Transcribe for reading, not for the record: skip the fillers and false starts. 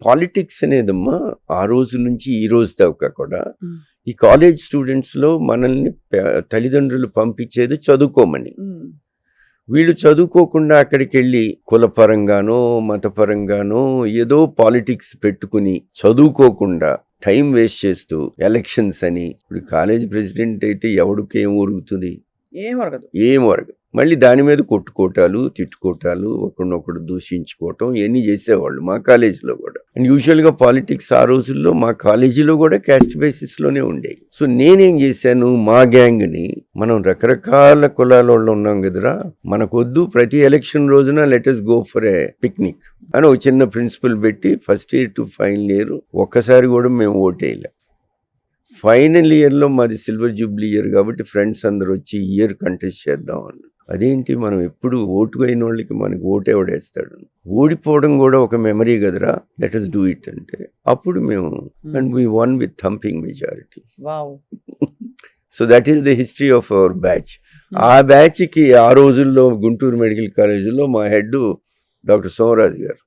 Politics అనేదమ్మా ఆ రోజు నుంచి ఈ రోజు దాకా కూడా ఈ కాలేజ్ స్టూడెంట్స్లో మనల్ని తల్లిదండ్రులు పంపించేది చదువుకోమని. వీళ్ళు చదువుకోకుండా అక్కడికి వెళ్ళి కులపరంగానో మతపరంగానో ఏదో పాలిటిక్స్ పెట్టుకుని చదువుకోకుండా టైం వేస్ట్ చేస్తూ ఎలక్షన్స్ అని. ఇప్పుడు కాలేజ్ ప్రెసిడెంట్ అయితే ఎవడికి ఏం ఒరుగుతుంది? ఏం ఒరగదు. మళ్ళీ దాని మీద కొట్టుకోటాలు తిట్టుకోటాలు ఒకరినొకడు దూషించుకోవటం ఇవన్నీ చేసేవాళ్ళు మా కాలేజీలో కూడా. అండ్ యూజువల్గా పాలిటిక్స్ ఆ రోజుల్లో మా కాలేజీలో కూడా క్యాస్ట్ బేసిస్లోనే ఉండేవి. సో నేనేం చేశాను, మా గ్యాంగ్ని మనం రకరకాల కులాల వాళ్ళు ఉన్నాం కదరా, మనకొద్దు ప్రతి ఎలక్షన్ రోజున let's go for a picnic అని ఒక చిన్న ప్రిన్సిపల్ పెట్టి first year to final year ఒక్కసారి కూడా మేము ఓటేయలే. ఫైనల్ ఇయర్లో మాది సిల్వర్ జూబ్లీ ఇయర్ కాబట్టి ఫ్రెండ్స్ అందరు వచ్చి ఇయర్ కంటెస్ట్ చేద్దాం అన్నారు. అదేంటి, మనం ఎప్పుడు ఓటు అయిన వాళ్ళకి మనకి ఓటేవాడేస్తాడు, ఓడిపోవడం కూడా ఒక మెమరీ కదరా, లెట్ us డూ ఇట్ అంటే అప్పుడు మేము and we one with thumping majority. So that is the history of our batch. ఆ బ్యాచ్కి ఆ రోజుల్లో గుంటూరు మెడికల్ కాలేజీలో మా హెడ్ డాక్టర్ సోమరాజు గారు.